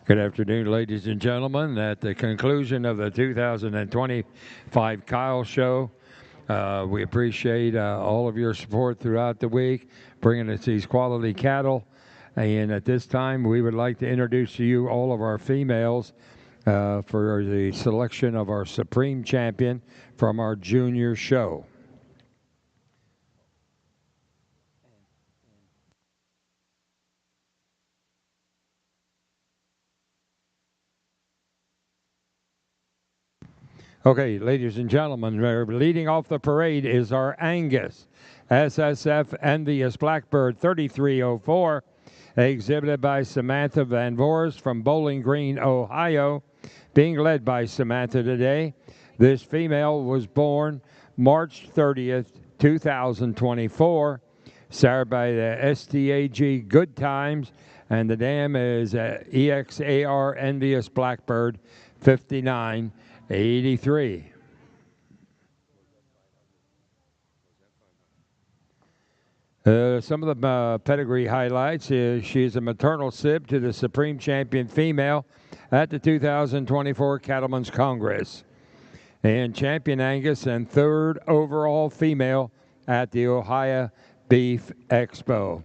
Good afternoon, ladies and gentlemen. At the conclusion of the 2025 KILE show, we appreciate all of your support throughout the week, bringing us these quality cattle. And at this time, we would like to introduce to you all of our females for the selection of our Supreme Champion from our junior show. Okay, ladies and gentlemen, leading off the parade is our Angus SSF Envious Blackbird 3304, exhibited by Samantha Van Voorst from Bowling Green, Ohio, being led by Samantha today. This female was born March 30th, 2024, sired by the STAG Good Times, and the dam is EXAR Envious Blackbird 5983. Some of the pedigree highlights is she's a maternal sib to the Supreme Champion female at the 2024 Cattlemen's Congress, and Champion Angus and third overall female at the Ohio Beef Expo.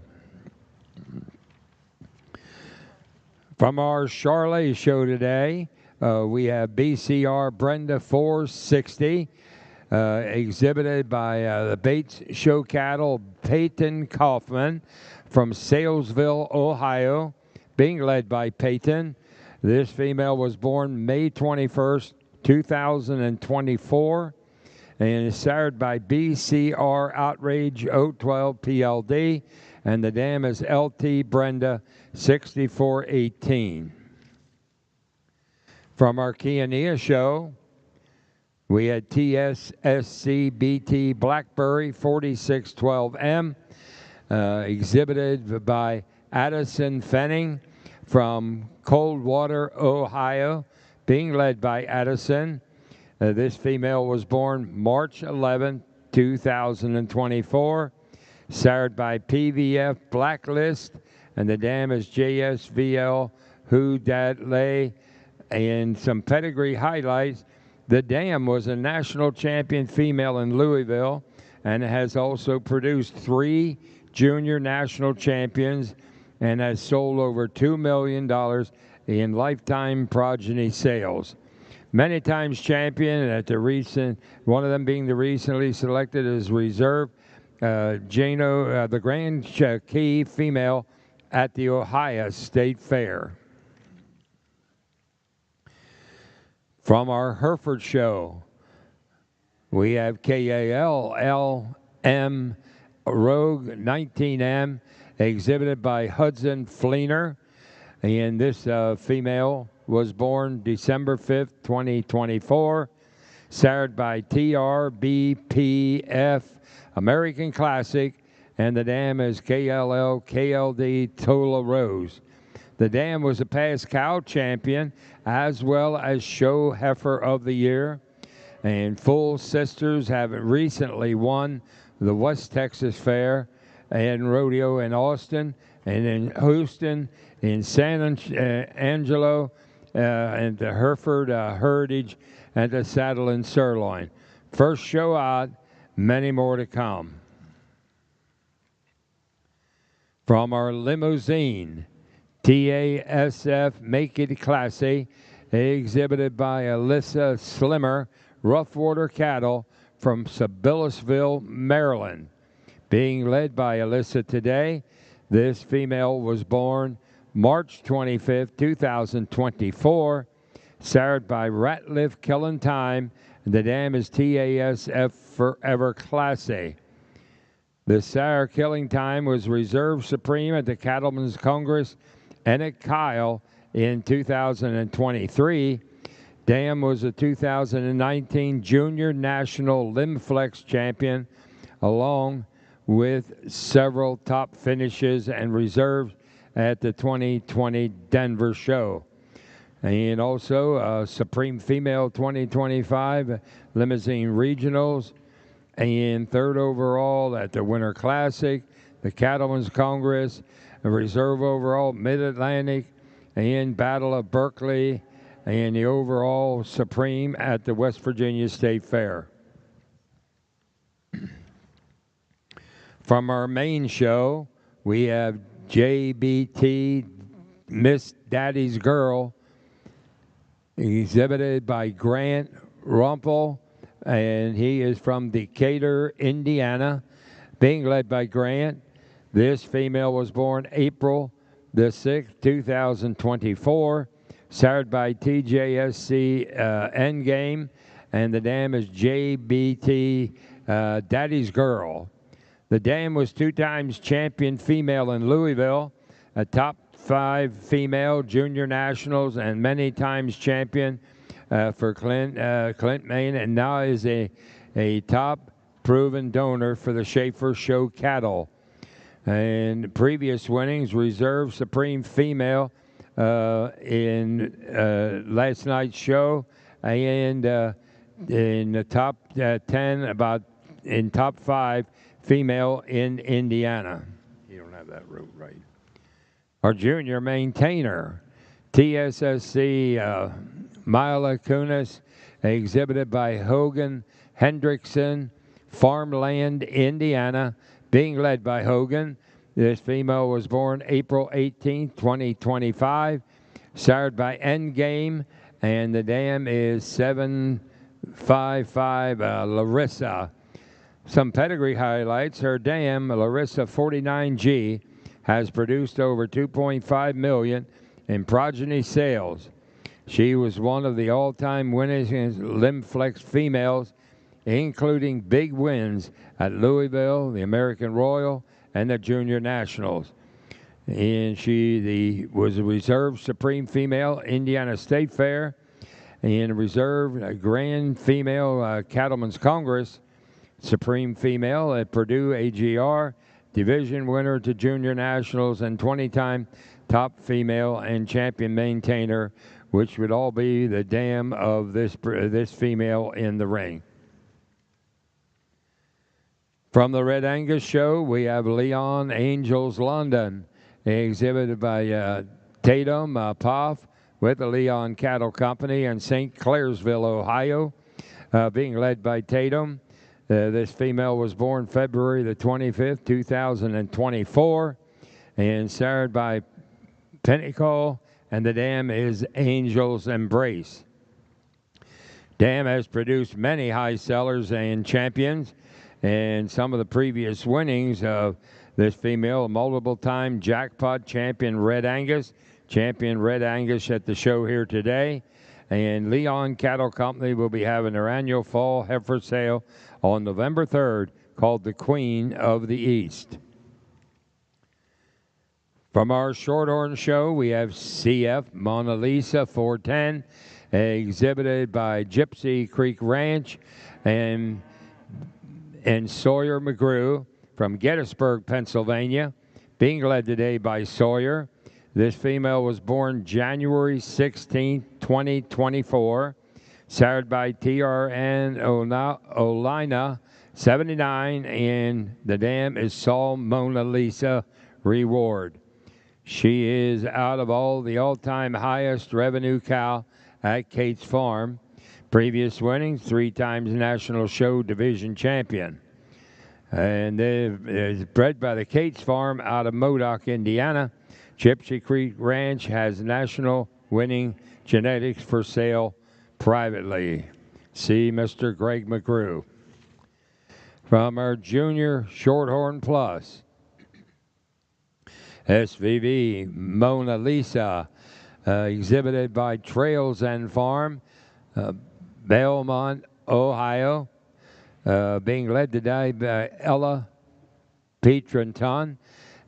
From our Charlet show today, we have BCR Brenda 460, exhibited by the Bates Show Cattle Peyton Kaufman from Salesville, Ohio, being led by Peyton. This female was born May 21st, 2024, and is sired by BCR Outrage 012 PLD, and the dam is LT Brenda 6418. From our Kiania show, we had TSSC BT Blackberry 4612M, exhibited by Addison Fenning from Coldwater, Ohio, being led by Addison. This female was born March 11, 2024, sired by PVF Blacklist, and the dam is JSVL Who Dat Lay. And some pedigree highlights: the dam was a national champion female in Louisville and has also produced 3 junior national champions and has sold over $2 million in lifetime progeny sales. Many times champion at the recent, one of them being the recently selected as reserve, Jano, the Grand Key female at the Ohio State Fair. From our Hereford show, we have KILE LM Rogue 19M, exhibited by Hudson Fleener, and this female was born December 5th, 2024, sired by TRBPF American Classic, and the dam is KLL KLD Tola Rose. The dam was a past cow champion as well as show heifer of the year, and Full Sisters have recently won the West Texas Fair and Rodeo in Austin, and in Houston, in San Angelo, and the Hereford Heritage and the Saddle and Sirloin. First show out, many more to come. From our limousine, TASF Make It Classy, exhibited by Alyssa Slimmer, Roughwater Cattle from Sabillasville, Maryland. Being led by Alyssa today, this female was born March 25th, 2024, sired by Ratliff Killing Time, and the dam is TASF Forever Classy. The sire Killing Time was reserved supreme at the Cattlemen's Congress and at KILE in 2023. Dam was a 2019 Junior National Limflex champion, along with several top finishes and reserves at the 2020 Denver show. And also Supreme Female 2025 Limousine Regionals, and third overall at the Winter Classic, the Cattlemen's Congress, a reserve overall Mid-Atlantic, and Battle of Berkeley, and the overall Supreme at the West Virginia State Fair. From our main show, we have JBT Miss Daddy's Girl, exhibited by Grant Rumpel, and he is from Decatur, Indiana, being led by Grant. This female was born April the 6th, 2024, sired by TJSC Endgame, and the dam is JBT Daddy's Girl. The dam was 2 times champion female in Louisville, a top 5 female junior nationals, and many times champion for Clint, Maine, and now is a top proven donor for the Schaefer Show cattle. And previous winnings, Reserve Supreme Female in last night's show, and in the top 10, about in top 5 female in Indiana. You don't have that route right. Our junior maintainer, TSSC Mila Kunis, exhibited by Hogan Hendrickson, Farmland, Indiana, being led by Hogan. This female was born April 18, 2025, sired by Endgame, and the dam is 755 Larissa. Some pedigree highlights. Her dam, Larissa 49G, has produced over 2.5 million in progeny sales. She was one of the all-time winners in limb flex females, including big wins at Louisville, the American Royal, and the Junior Nationals. And she was a Reserve Supreme Female Indiana State Fair, and Reserve Grand Female Cattlemen's Congress Supreme Female at Purdue AGR, division winner to Junior Nationals, and 20-time top female and champion maintainer, which would all be the dam of this female in the ring. From the Red Angus show, we have Leon Angels London, exhibited by Tatum Poff with the Leon Cattle Company in St. Clairsville, Ohio, being led by Tatum. This female was born February the 25th, 2024, and sired by Pinnacle, and the dam is Angel's Embrace. Dam has produced many high sellers and champions, and some of the previous winnings of this female, multiple-time jackpot champion Red Angus at the show here today. And Leon Cattle Company will be having their annual fall heifer sale on November 3rd, called the Queen of the East. From our Shorthorn show, we have CF Mona Lisa 410, exhibited by Gypsy Creek Ranch and Sawyer McGrew from Gettysburg, Pennsylvania, being led today by Sawyer. This female was born January 16, 2024, sired by TRN Olina 79, and the dam is Saul Mona Lisa Reward. She is out of all the all-time highest revenue cow at Kate's Farm. Previous winnings, 3 times National Show Division champion. And is bred by the Kate's Farm out of Modoc, Indiana. Gypsy Creek Ranch has national winning genetics for sale privately. See Mr. Greg McGrew. From our Junior Shorthorn Plus, SVV Mona Lisa, exhibited by Trails and Farm, Belmont, Ohio, being led today by Ella Petranton.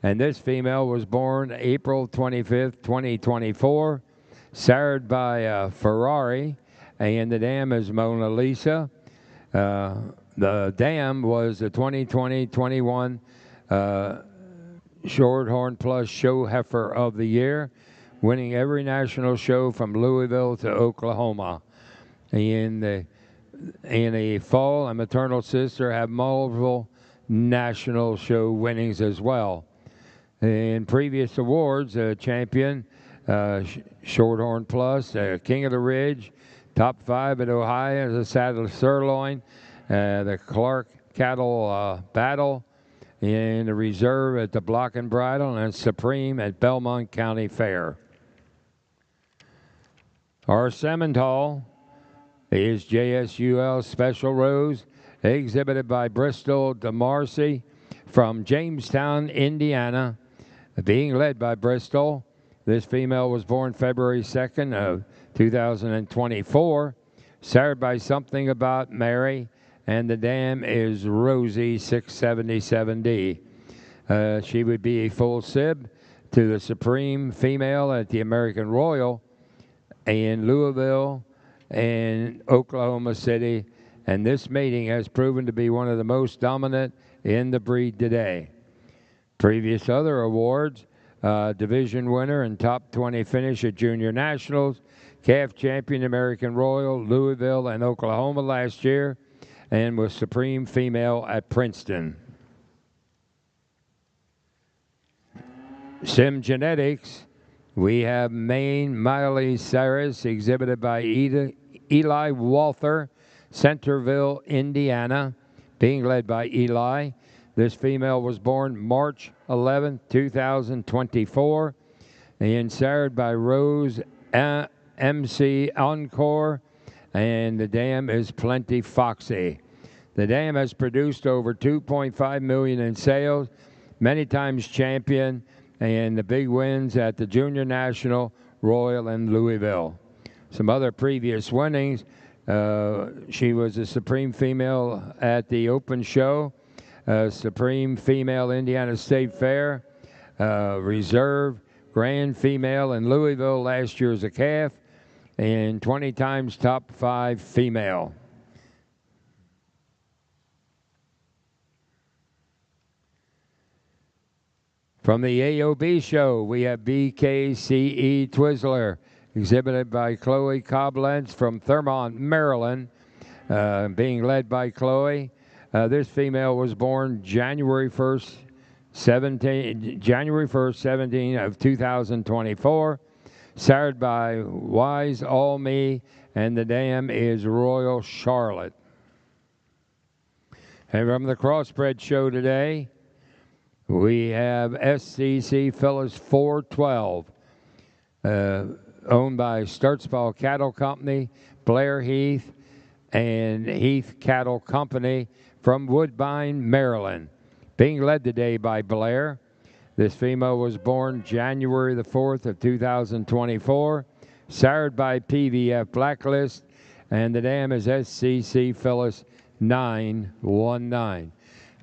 And this female was born April 25th, 2024, sired by Ferrari, and the dam is Mona Lisa. The dam was the 2020-21 Shorthorn Plus Show Heifer of the Year, winning every national show from Louisville to Oklahoma. In the fall, and maternal sister have multiple national show winnings as well. In previous awards, champion Shorthorn Plus, King of the Ridge, top 5 at Ohio, the Saddle Sirloin, the Clark Cattle Battle in the Reserve at the Block and Bridle, and Supreme at Belmont County Fair. Our Simmental is JSUL Special Rose, exhibited by Bristol DeMarcy from Jamestown, Indiana, being led by Bristol. This female was born February 2nd of 2024, sired by Something About Mary, and the dam is Rosie 677D. She would be a full sib to the Supreme female at the American Royal in Louisville and Oklahoma City, and this mating has proven to be one of the most dominant in the breed today. Previous other awards, division winner and top 20 finish at Junior Nationals, calf champion American Royal, Louisville and Oklahoma last year, and was Supreme female at Princeton. Sim Genetics, we have Maine Miley Cyrus, exhibited by Eli Walther, Centerville, Indiana, being led by Eli. This female was born March 11, 2024, and sired by Rose MC Encore, and the dam is Plenty Foxy. The dam has produced over $2.5 million in sales, many times champion, and the big wins at the Junior National, Royal, and Louisville. Some other previous winnings, she was a Supreme female at the Open Show, Supreme female Indiana State Fair, Reserve Grand female in Louisville last year as a calf, and 20 times top 5 female. From the AOB show, we have BKCE Twizzler, exhibited by Chloe Koblenz from Thurmont, Maryland, being led by Chloe. This female was born January 1st, 17 of 2024, sired by Wise All Me, and the dam is Royal Charlotte. And from the Crossbred show today, we have SCC Phyllis 412, owned by Sturtsville Cattle Company, Blair Heath, and Heath Cattle Company from Woodbine, Maryland, being led today by Blair. This female was born January the 4th of 2024, sired by PVF Blacklist, and the dam is SCC Phyllis 919.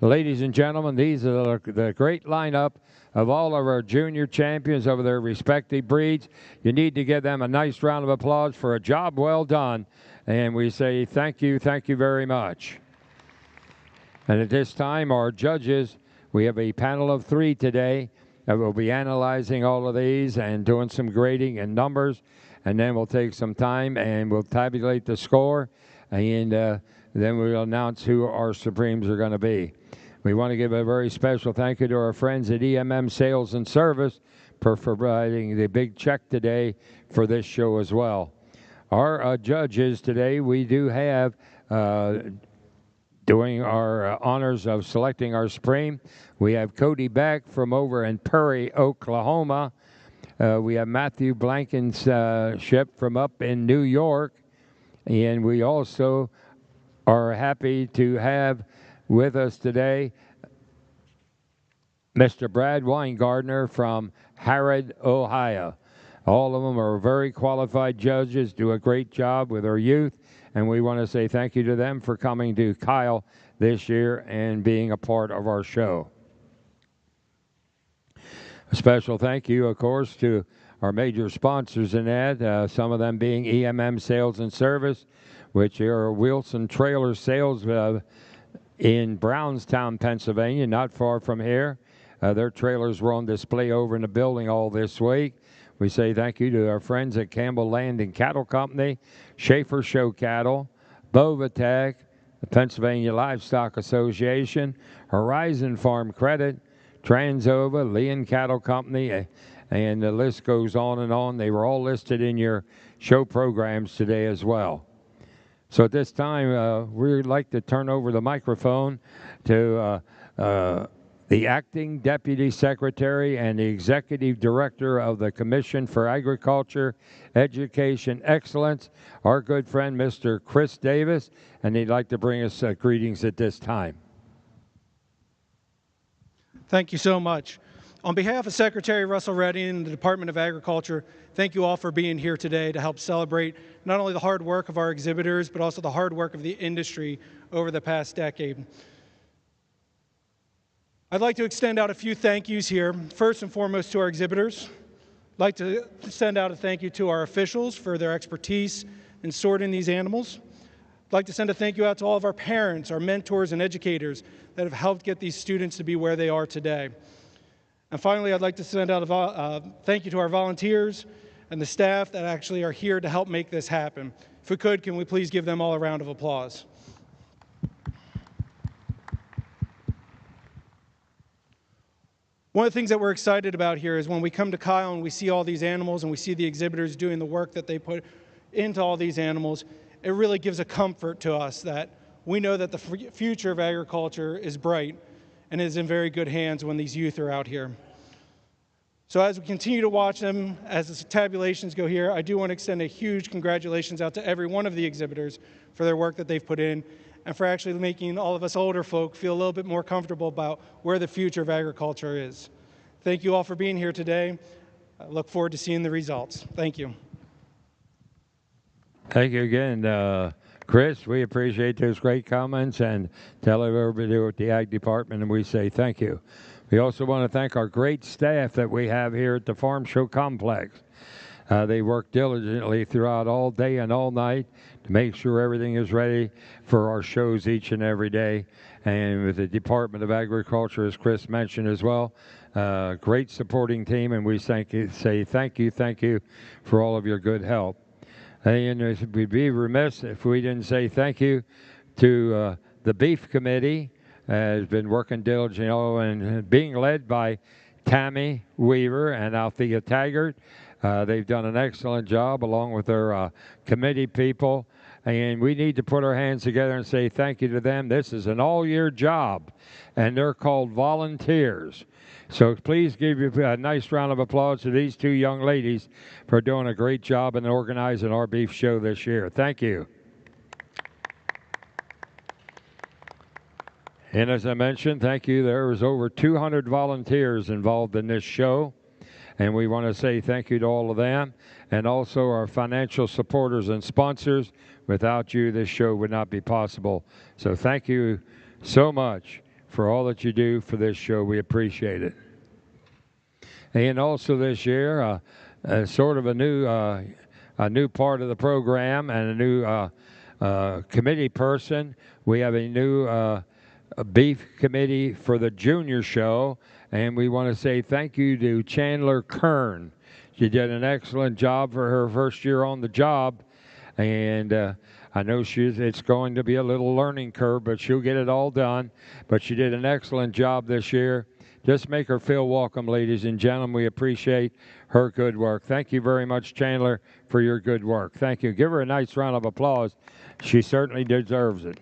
Ladies and gentlemen, these are the great lineup of all of our junior champions over their respective breeds. You need to give them a nice round of applause for a job well done. And we say thank you very much. And at this time, our judges, we have a panel of 3 today that will be analyzing all of these and doing some grading and numbers. And then we'll take some time and we'll tabulate the score. And then we'll announce who our Supremes are going to be. We want to give a very special thank you to our friends at EMM Sales and Service for providing the big check today for this show as well. Our judges today, we do have doing our honors of selecting our Supreme. We have Cody Beck from over in Perry, Oklahoma. We have Matthew Blankenship from up in New York. And we also are happy to have with us today Mr. Brad Weingardner from Harrod, Ohio. All of them are very qualified judges, do a great job with our youth, and we want to say thank you to them for coming to KILE this year and being a part of our show. A special thank you, of course, to our major sponsors in that, some of them being EMM Sales and Service, which are Wilson Trailer Sales in Brownstown, Pennsylvania, not far from here. Their trailers were on display over in the building all this week. We say thank you to our friends at Campbell Land and Cattle Company, Schaefer Show Cattle, Bovatech, the Pennsylvania Livestock Association, Horizon Farm Credit, Transova, Leon Cattle Company, and the list goes on and on. They were all listed in your show programs today as well. So at this time, we'd like to turn over the microphone to the Acting Deputy Secretary and the Executive Director of the Commission for Agriculture, Education Excellence, our good friend, Mr. Chris Davis, and he'd like to bring us greetings at this time. Thank you so much. On behalf of Secretary Russell Redding and the Department of Agriculture, thank you all for being here today to help celebrate not only the hard work of our exhibitors, but also the hard work of the industry over the past decade. I'd like to extend out a few thank yous here. First and foremost to our exhibitors. I'd like to send out a thank you to our officials for their expertise in sorting these animals. I'd like to send a thank you out to all of our parents, our mentors, and educators that have helped get these students to be where they are today. And finally, I'd like to send out a thank you to our volunteers and the staff that actually are here to help make this happen. If we could, can we please give them all a round of applause? One of the things that we're excited about here is when we come to KILE and we see all these animals and we see the exhibitors doing the work that they put into all these animals, it really gives a comfort to us that we know that the future of agriculture is bright and is in very good hands when these youth are out here. So as we continue to watch them, as the tabulations go here, I do want to extend a huge congratulations out to every one of the exhibitors for their work that they've put in and for actually making all of us older folk feel a little bit more comfortable about where the future of agriculture is. Thank you all for being here today. I look forward to seeing the results. Thank you. Thank you again, Chris. We appreciate those great comments, and tell everybody at the Ag Department, and we say thank you. We also want to thank our great staff that we have here at the Farm Show Complex. They work diligently throughout all day and all night to make sure everything is ready for our shows each and every day. And with the Department of Agriculture, as Chris mentioned as well, great supporting team, and we say thank you for all of your good help. And we'd be remiss if we didn't say thank you to the Beef Committee. Has been working diligently and being led by Tammy Weaver and Althea Taggart. They've done an excellent job along with their committee people, and we need to put our hands together and say thank you to them. This is an all-year job, and they're called volunteers. So please give you a nice round of applause to these two young ladies for doing a great job in organizing our beef show this year. Thank you. And as I mentioned, thank you. There was over 200 volunteers involved in this show, and we want to say thank you to all of them, and also our financial supporters and sponsors. Without you, this show would not be possible. So thank you so much for all that you do for this show. We appreciate it. And also this year, sort of a new part of the program and a new committee person. We have a new a beef committee for the junior show, and we want to say thank you to Chandler Kern. She did an excellent job for her first year on the job, and I know it's going to be a little learning curve, but she'll get it all done. But she did an excellent job this year. Just make her feel welcome, ladies and gentlemen. We appreciate her good work. Thank you very much, Chandler, for your good work. Thank you. Give her a nice round of applause. She certainly deserves it.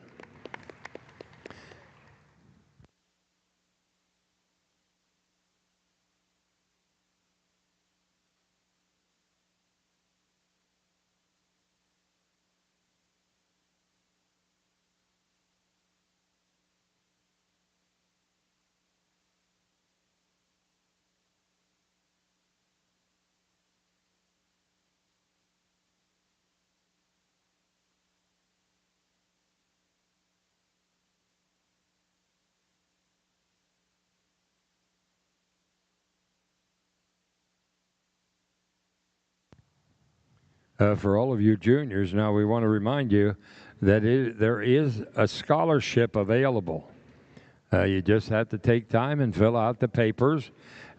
For all of you juniors, now we want to remind you that there is a scholarship available. You just have to take time and fill out the papers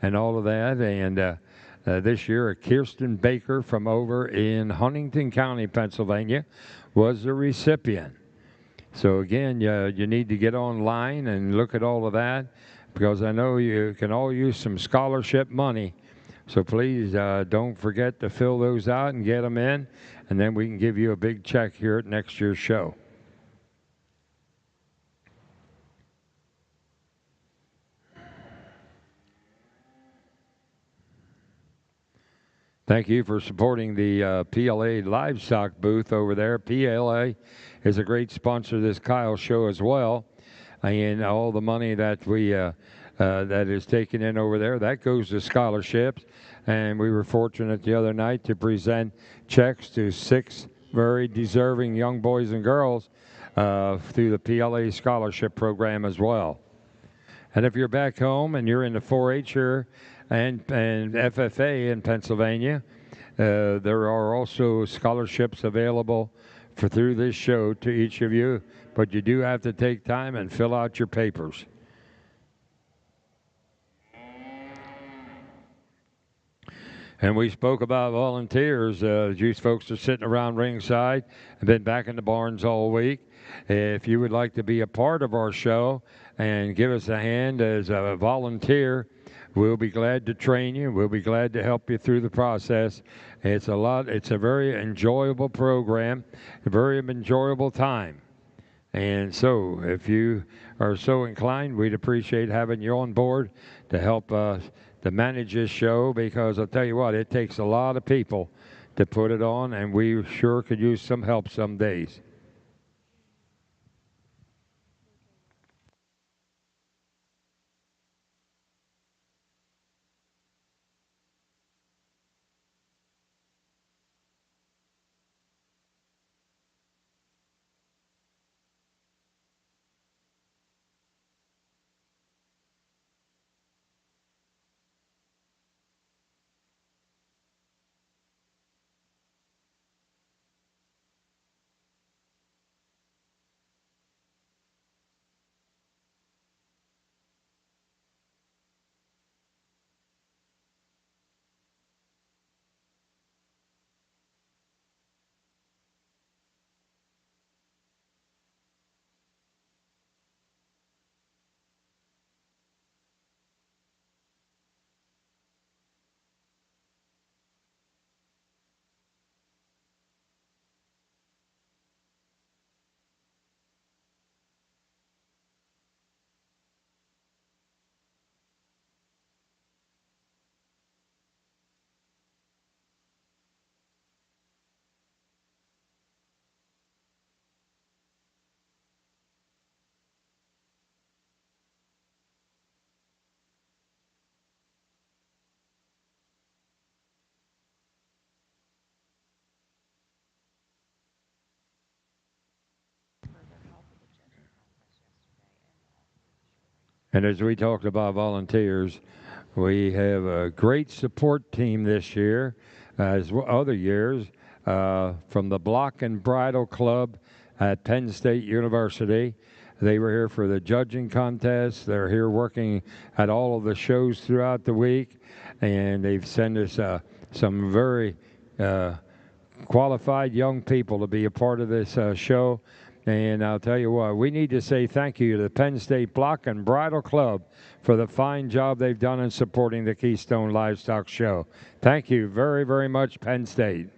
and all of that. And this year, Kirsten Baker from over in Huntington County, Pennsylvania, was the recipient. So again, you need to get online and look at all of that, because I know you can all use some scholarship money. So please don't forget to fill those out and get them in, and then we can give you a big check here at next year's show. Thank you for supporting the PLA livestock booth over there. PLA is a great sponsor of this KILE show as well, and all the money that that is taken in over there, that goes to scholarships. And we were fortunate the other night to present checks to 6 very deserving young boys and girls through the PLA scholarship program as well. And if you're back home and you're in the 4-H and FFA in Pennsylvania, there are also scholarships available through this show to each of you, but you do have to take time and fill out your papers. And we spoke about volunteers. You folks are sitting around ringside and been back in the barns all week. If you would like to be a part of our show and give us a hand as a volunteer, we'll be glad to train you. We'll be glad to help you through the process. It's a very enjoyable program, a very enjoyable time. And so if you are so inclined, we'd appreciate having you on board to help us to manage this show, because I'll tell you what, it takes a lot of people to put it on, and we sure could use some help some days. And as we talked about volunteers, we have a great support team this year, as other years, from the Block and Bridle Club at Penn State University. They were here for the judging contest. They're here working at all of the shows throughout the week, and they've sent us some very qualified young people to be a part of this show. And I'll tell you what, we need to say thank you to the Penn State Block and Bridle Club for the fine job they've done in supporting the Keystone Livestock Show. Thank you very, very much, Penn State.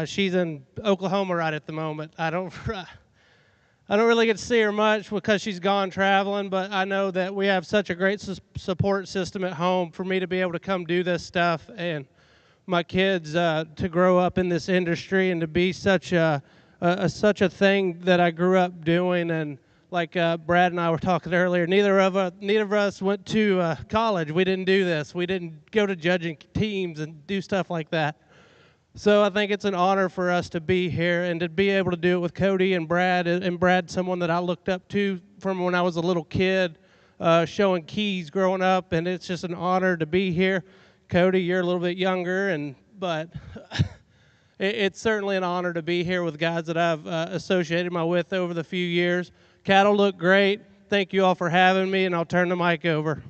She's in Oklahoma right at the moment. I don't really get to see her much because she's gone traveling, but I know that we have such a great support system at home for me to be able to come do this stuff and my kids to grow up in this industry and to be such a thing that I grew up doing. And like Brad and I were talking earlier, neither of us went to college. We didn't do this. We didn't go to judging teams and do stuff like that. So I think it's an honor for us to be here and to be able to do it with Cody and Brad. And Brad, someone that I looked up to from when I was a little kid, showing keys growing up, and it's just an honor to be here. Cody, you're a little bit younger, but it's certainly an honor to be here with guys that I've associated with over the few years. Cattle look great. Thank you all for having me, and I'll turn the mic over.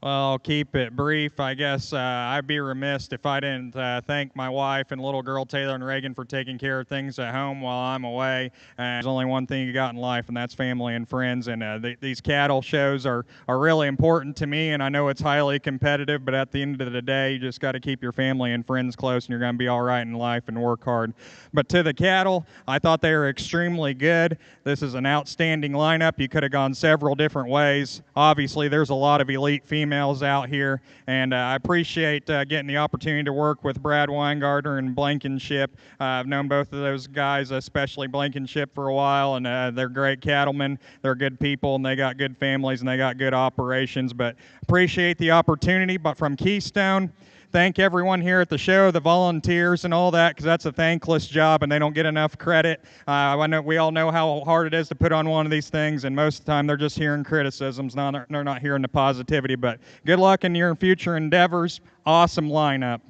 Well, I'll keep it brief. I guess I'd be remiss if I didn't thank my wife and little girl Taylor and Reagan for taking care of things at home while I'm away. There's only one thing you got in life, and that's family and friends. And these cattle shows are really important to me, and I know it's highly competitive, but at the end of the day, you just got to keep your family and friends close, and you're going to be all right in life and work hard. But to the cattle, I thought they were extremely good. This is an outstanding lineup. You could have gone several different ways. Obviously, there's a lot of elite females out here, and I appreciate getting the opportunity to work with Brad Weingartner and Blankenship. I've known both of those guys, especially Blankenship, for a while, and they're great cattlemen. They're good people, and they got good families, and they got good operations. But appreciate the opportunity. But from Keystone, thank everyone here at the show, the volunteers and all that, because that's a thankless job and they don't get enough credit. I know we all know how hard it is to put on one of these things, and most of the time they're just hearing criticisms. They're not hearing the positivity. But good luck in your future endeavors. Awesome lineup.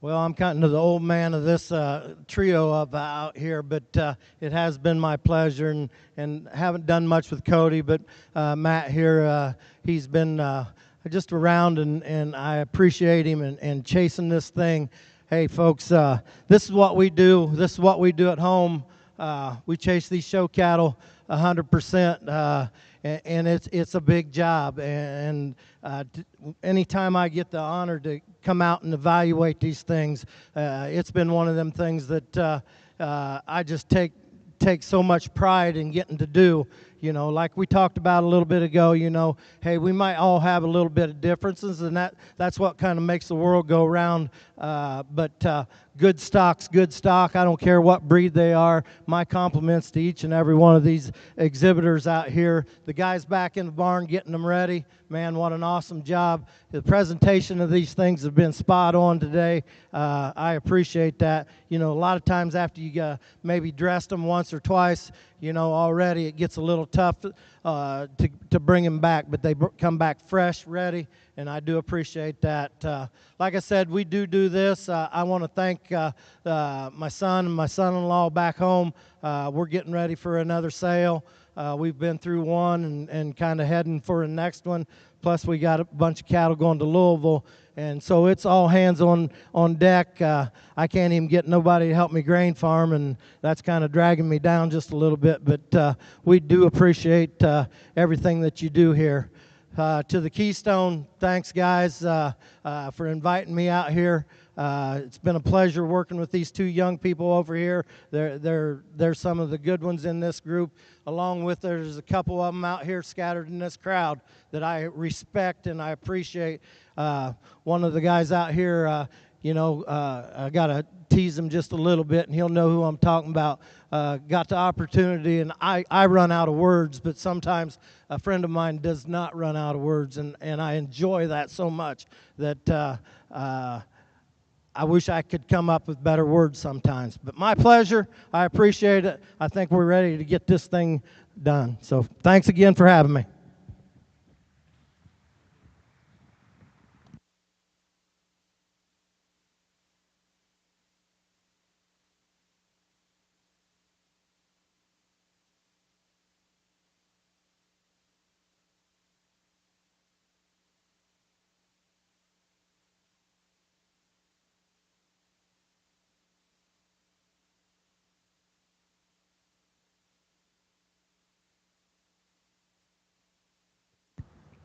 Well, I'm kind of the old man of this trio up out here, but it has been my pleasure, and haven't done much with Cody, but Matt here, he's been just around, and I appreciate him and chasing this thing. Hey, folks, this is what we do. This is what we do at home. We chase these show cattle 100%, and it's a big job. And anytime I get the honor to come out and evaluate these things, it's been one of them things that I just take so much pride in getting to do. You know, like we talked about a little bit ago, you know, hey, we might all have a little bit of differences, and that's what kind of makes the world go round. But good stock's good stock. I don't care what breed they are. My compliments to each and every one of these exhibitors out here. The guys back in the barn getting them ready. Man, what an awesome job. The presentation of these things have been spot on today. I appreciate that. You know, a lot of times after you maybe dressed them once or twice, you know, already it gets a little tough to bring them back, but they come back fresh, ready, and I do appreciate that. Like I said, we do this. I want to thank my son and my son-in-law back home. We're getting ready for another sale. We've been through one and kind of heading for the next one. Plus, we got a bunch of cattle going to Louisville, and so it's all hands on deck. I can't even get nobody to help me grain farm, and that's kind of dragging me down just a little bit. But we do appreciate everything that you do here. To the Keystone, thanks, guys, for inviting me out here. It's been a pleasure working with these two young people over here. They're some of the good ones in this group. Along with there's a couple of them out here scattered in this crowd that I respect and I appreciate. One of the guys out here, you know, I got to tease him just a little bit, and he'll know who I'm talking about. Got the opportunity, and I run out of words, but sometimes a friend of mine does not run out of words, and I enjoy that so much that I wish I could come up with better words sometimes. But my pleasure. I appreciate it. I think we're ready to get this thing done. So thanks again for having me.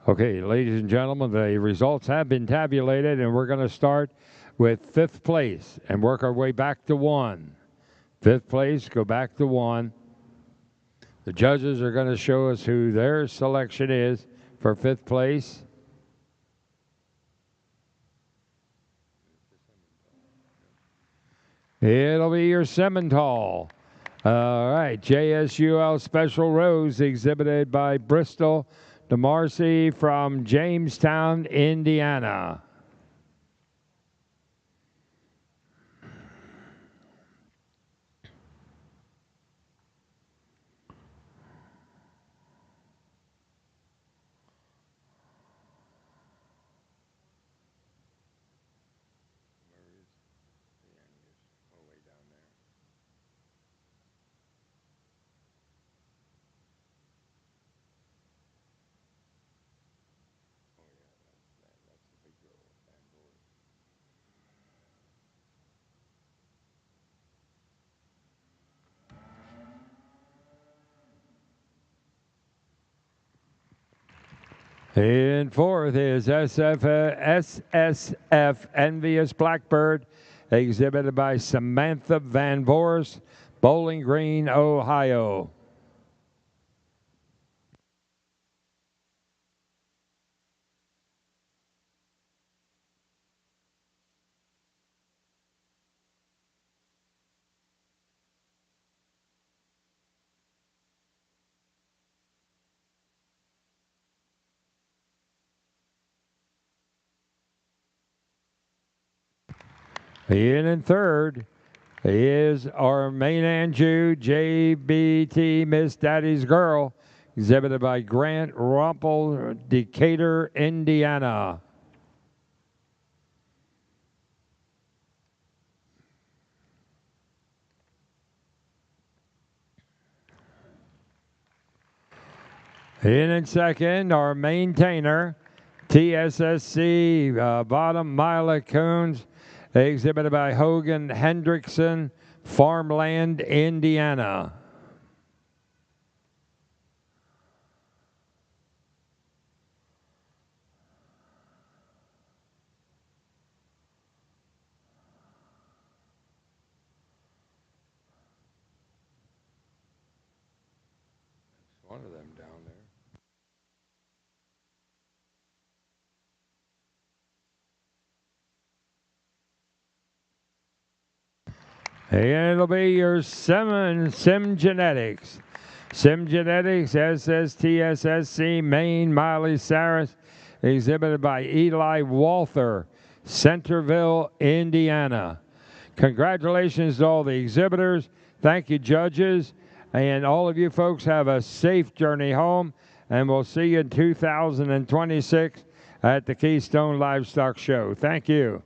Okay, ladies and gentlemen, the results have been tabulated, and we're going to start with 5th place and work our way back to 1. 5th place, go back to 1. The judges are going to show us who their selection is for 5th place. It'll be your Simmental. All right, JSUL Special Rose exhibited by Bristol DeMarcy from Jamestown, Indiana. In 4th is SSF Envious Blackbird, exhibited by Samantha Van Voorst, Bowling Green, Ohio. In 3rd is our main Anju JBT Miss Daddy's Girl, exhibited by Grant Rumpel, Decatur, Indiana. In 2nd, our maintainer, TSSC Bottom Mila Coons, exhibited by Hogan Hendrickson, Farmland, Indiana. One of them down there. And it'll be your Sim Genetics. Sim Genetics, SSTSSC, Maine, Miley Cyrus, exhibited by Eli Walther, Centerville, Indiana. Congratulations to all the exhibitors. Thank you, judges. And all of you folks have a safe journey home. And we'll see you in 2026 at the Keystone Livestock Show. Thank you.